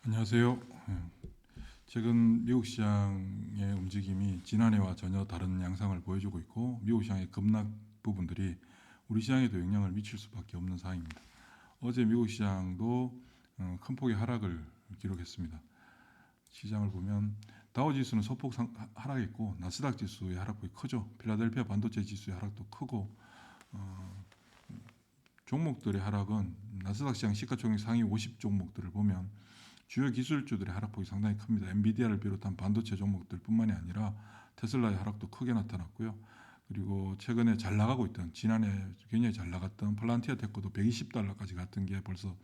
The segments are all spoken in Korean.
안녕하세요. 최근 미국 시장의 움직임이 지난해와 전혀 다른 양상을 보여주고 있고 미국 시장의 급락 부분들이 우리 시장에도 영향을 미칠 수밖에 없는 상황입니다. 어제 미국 시장도 큰 폭의 하락을 기록했습니다. 시장을 보면 다우지수는 소폭 하락했고 나스닥 지수의 하락폭이 크죠. 필라델피아 반도체 지수의 하락도 크고 종목들의 하락은 나스닥 시장 시가총액 상위 50 종목들을 보면 주요 기술주들의 하락폭이 상당히 큽니다. 엔비디아를 비롯한 반도체 종목들뿐만이 아니라 테슬라의 하락도 크게 나타났고요. 그리고 최근에 잘 나가고 있던 지난해 굉장히 잘 나갔던 플란티아 테크도 120달러까지 갔던 게 벌써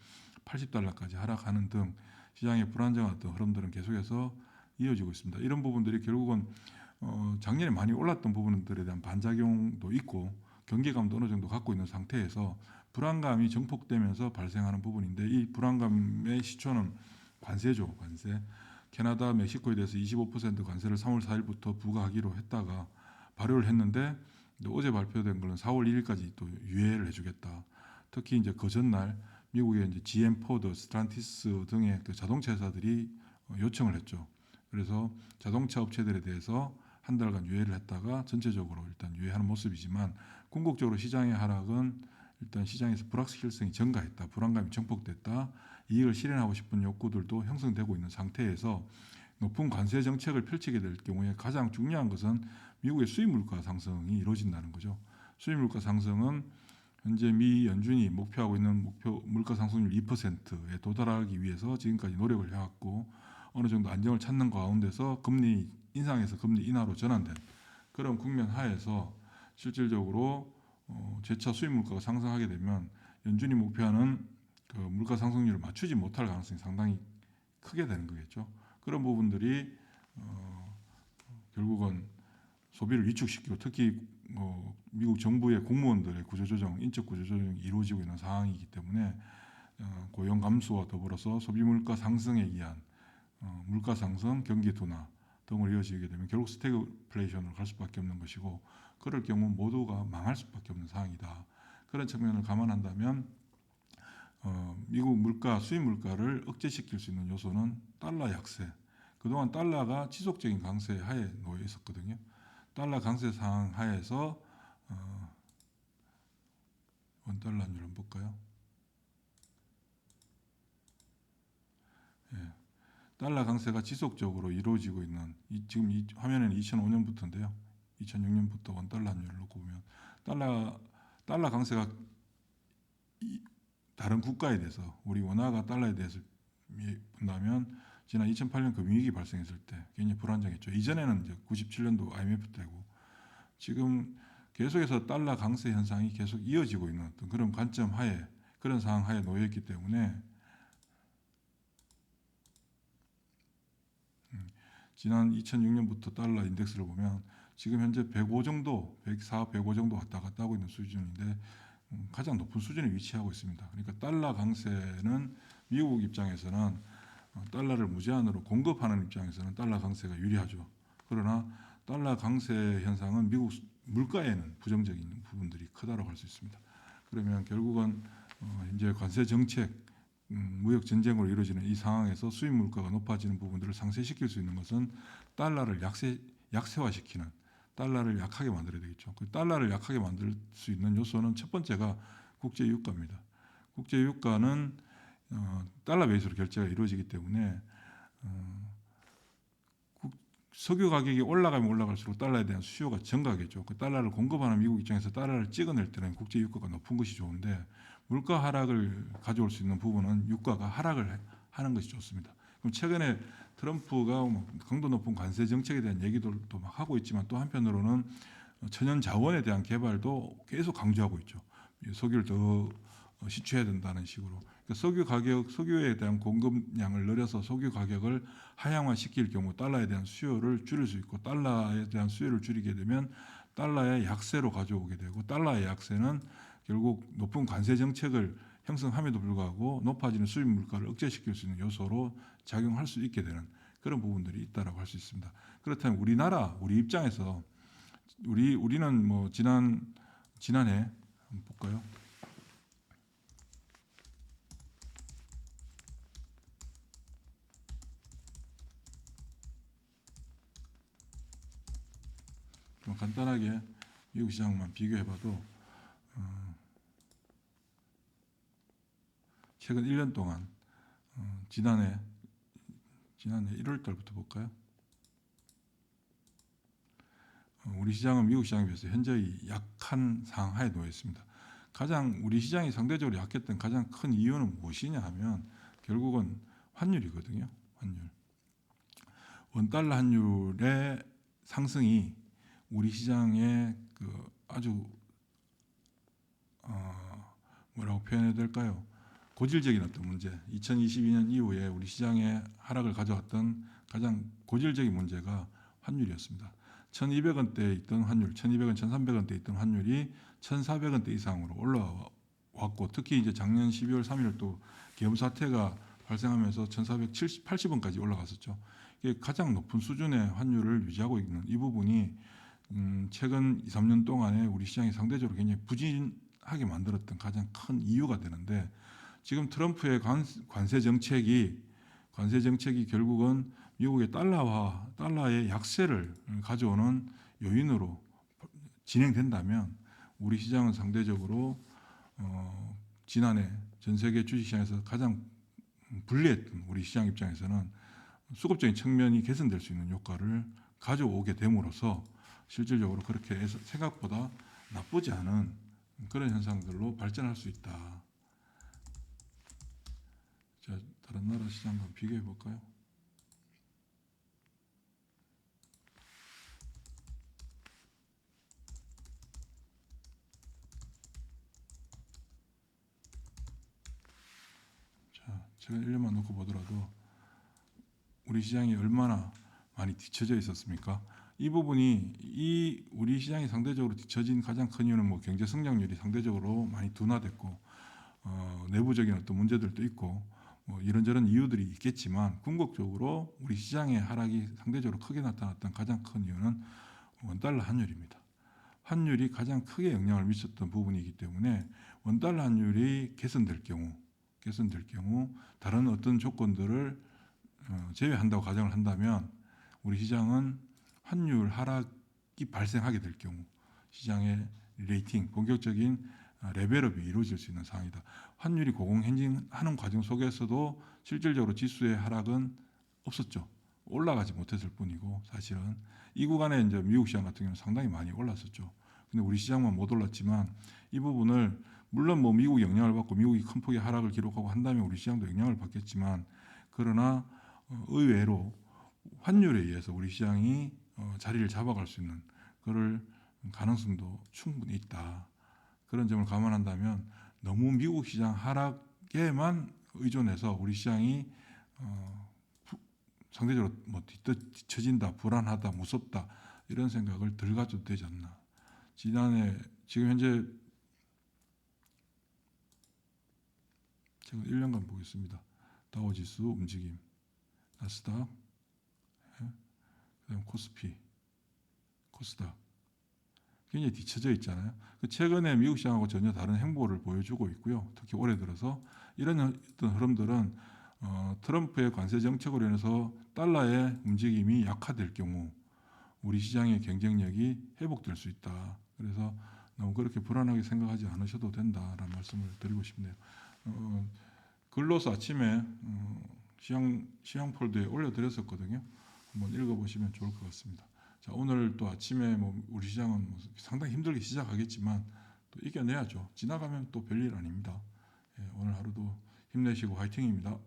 80달러까지 하락하는 등 시장의 불안정한 어떤 흐름들은 계속해서 이어지고 있습니다. 이런 부분들이 결국은 작년에 많이 올랐던 부분들에 대한 반작용도 있고 경계감도 어느 정도 갖고 있는 상태에서 불안감이 증폭되면서 발생하는 부분인데 이 불안감의 시초는 관세죠. 관세. 캐나다, 멕시코에 대해서 25% 관세를 3월 4일부터 부과하기로 했다가 발효를 했는데 어제 발표된 거는 4월 1일까지 또 유예를 해주겠다. 특히 이제 그 전날 미국의 이제 GM, 포드, 스트란티스 등의 그 자동차 회사들이 요청을 했죠. 그래서 자동차 업체들에 대해서 한 달간 유예를 했다가 전체적으로 일단 유예하는 모습이지만 궁극적으로 시장의 하락은 일단 시장에서 불확실성이 증가했다. 불안감이 증폭됐다. 이익을 실현하고 싶은 욕구들도 형성되고 있는 상태에서 높은 관세 정책을 펼치게 될 경우에 가장 중요한 것은 미국의 수입 물가 상승이 이루어진다는 거죠. 수입 물가 상승은 현재 미 연준이 목표하고 있는 목표 물가 상승률 2%에 도달하기 위해서 지금까지 노력을 해왔고 어느 정도 안정을 찾는 가운데서 금리 인상에서 금리 인하로 전환된 그런 국면 하에서 실질적으로 재차 수입 물가가 상승하게 되면 연준이 목표하는 그 물가 상승률을 맞추지 못할 가능성이 상당히 크게 되는 거겠죠. 그런 부분들이 결국은 소비를 위축시키고 특히 미국 정부의 공무원들의 구조조정, 인적 구조조정이 이루어지고 있는 상황이기 때문에 고용 감소와 더불어서 소비 물가 상승에 의한 물가 상승, 경기 둔화 등으로 이어지게 되면 결국 스태그플레이션으로 갈 수밖에 없는 것이고 그럴 경우 모두가 망할 수밖에 없는 상황이다. 그런 측면을 감안한다면 미국 물가, 수입 물가를 억제시킬 수 있는 요소는 달러 약세. 그동안 달러가 지속적인 강세 하에 놓여 있었거든요. 달러 강세 상황 하에서 원달러율 한번 볼까요? 예. 달러 강세가 지속적으로 이루어지고 있는 지금 이 화면에는 2005년부터인데요. 2006년부터 원달러율을 놓고 보면 달러 강세가 다른 국가에 대해서 우리 원화가 달러에 대해서 본다면 지난 2008년 금융위기 발생했을 때 굉장히 불안정했죠. 이전에는 이제 97년도 IMF 때고 지금 계속해서 달러 강세 현상이 계속 이어지고 있는 어떤 그런 관점 하에 그런 상황 하에 놓여 있기 때문에 지난 2006년부터 달러 인덱스를 보면 지금 현재 105 정도, 104, 105 정도 왔다 갔다 하고 있는 수준인데 가장 높은 수준에 위치하고 있습니다. 그러니까 달러 강세는 미국 입장에서는 달러를 무제한으로 공급하는 입장에서는 달러 강세가 유리하죠. 그러나 달러 강세 현상은 미국 물가에는 부정적인 부분들이 크다고 할 수 있습니다. 그러면 결국은 현재 관세 정책, 무역 전쟁으로 이루어지는 이 상황에서 수입 물가가 높아지는 부분들을 상쇄시킬 수 있는 것은 달러를 약세화시키는 달러를 약하게 만들어야 되겠죠. 그 달러를 약하게 만들 수 있는 요소는 첫 번째가 국제 유가입니다. 국제 유가는 달러 베이스로 결제가 이루어지기 때문에 석유 가격이 올라가면 올라갈수록 달러에 대한 수요가 증가하겠죠. 그 달러를 공급하는 미국 입장에서 달러를 찍어낼 때는 국제 유가가 높은 것이 좋은데 물가 하락을 가져올 수 있는 부분은 유가가 하락을 하는 것이 좋습니다. 그럼 최근에 트럼프가 강도 높은 관세 정책에 대한 얘기들도 막 하고 있지만 또 한편으로는 천연 자원에 대한 개발도 계속 강조하고 있죠. 석유를 더 시추해야 된다는 식으로. 그러니까 석유에 대한 공급량을 늘려서 석유 가격을 하향화시킬 경우 달러에 대한 수요를 줄일 수 있고 달러에 대한 수요를 줄이게 되면 달러의 약세로 가져오게 되고 달러의 약세는 결국 높은 관세 정책을 형성함에도 불구하고 높아지는 수입 물가를 억제시킬 수 있는 요소로 작용할 수 있게 되는 그런 부분들이 있다라고 할 수 있습니다. 그렇다면 우리 입장에서 우리는 뭐 지난해 한번 볼까요? 간단하게 미국 시장만 비교해봐도 최근 1년 동안 지난해 1월 달부터 볼까요? 우리 시장은 미국 시장에 비해서 현저히 약한 상하에 놓여 있습니다. 가장 우리 시장이 상대적으로 약했던 가장 큰 이유는 무엇이냐 하면 결국은 환율이거든요. 환율. 원달러 환율의 상승이 우리 시장의 그 아주 뭐라고 표현해야 될까요? 고질적인 어떤 문제, 2022년 이후에 우리 시장의 하락을 가져왔던 가장 고질적인 문제가 환율이었습니다. 1200원대에 있던 환율, 1200원, 1300원대에 있던 환율이 1400원대 이상으로 올라왔고, 특히 이제 작년 12월 3일 또 계엄 사태가 발생하면서 1480원까지 올라갔었죠. 이게 가장 높은 수준의 환율을 유지하고 있는 이 부분이 최근 2, 3년 동안에 우리 시장이 상대적으로 굉장히 부진하게 만들었던 가장 큰 이유가 되는데, 지금 트럼프의 관세 정책이 결국은 미국의 달러의 약세를 가져오는 요인으로 진행된다면 우리 시장은 상대적으로 지난해 전 세계 주식시장에서 가장 불리했던 우리 시장 입장에서는 수급적인 측면이 개선될 수 있는 효과를 가져오게 됨으로써 실질적으로 그렇게 해서 생각보다 나쁘지 않은 그런 현상들로 발전할 수 있다. 자, 다른 나라 시장과 비교해 볼까요? 자, 최근 1년만 놓고 보더라도 우리 시장이 얼마나 많이 뒤처져 있었습니까? 이 부분이 우리 시장이 상대적으로 뒤처진 가장 큰 이유는 뭐 경제 성장률이 상대적으로 많이 둔화됐고 내부적인 어떤 문제들도 있고 뭐 이런저런 이유들이 있겠지만, 궁극적으로 우리 시장의 하락이 상대적으로 크게 나타났던 가장 큰 이유는 원달러 환율입니다. 환율이 가장 크게 영향을 미쳤던 부분이기 때문에 원달러 환율이 개선될 경우 다른 어떤 조건들을 제외한다고 가정을 한다면 우리 시장은 환율 하락이 발생하게 될 경우 시장의 레이팅, 본격적인 레벨업이 이루어질 수 있는 상황이다. 환율이 고공행진하는 과정 속에서도 실질적으로 지수의 하락은 없었죠. 올라가지 못했을 뿐이고, 사실은 이 구간에 이제 미국 시장 같은 경우는 상당히 많이 올랐었죠. 근데 우리 시장만 못 올랐지만, 이 부분을 물론 뭐 미국이 영향을 받고 미국이 큰 폭의 하락을 기록하고 한다면 우리 시장도 영향을 받겠지만, 그러나 의외로 환율에 의해서 우리 시장이 자리를 잡아갈 수 있는 그럴 가능성도 충분히 있다. 그런 점을 감안한다면 너무 미국 시장 하락에만 의존해서 우리 시장이 상대적으로 뭐 뒤처진다, 불안하다, 무섭다 이런 생각을 덜 가져도 되지 않나. 지금 현재 제가 1년간 보겠습니다. 다우지수 움직임, 나스닥, 그다음 코스피, 코스닥 굉장히 뒤쳐져 있잖아요. 최근에 미국 시장하고 전혀 다른 행보를 보여주고 있고요. 특히 올해 들어서 이런 어떤 흐름들은 트럼프의 관세 정책으로 인해서 달러의 움직임이 약화될 경우 우리 시장의 경쟁력이 회복될 수 있다. 그래서 너무 그렇게 불안하게 생각하지 않으셔도 된다라는 말씀을 드리고 싶네요. 글로서 아침에 시황 폴드에 올려드렸었거든요. 한번 읽어보시면 좋을 것 같습니다. 자, 오늘 또 아침에 뭐 우리 시장은 뭐 상당히 힘들게 시작하겠지만 또 이겨내야죠. 지나가면 또 별일 아닙니다. 예, 오늘 하루도 힘내시고 화이팅입니다.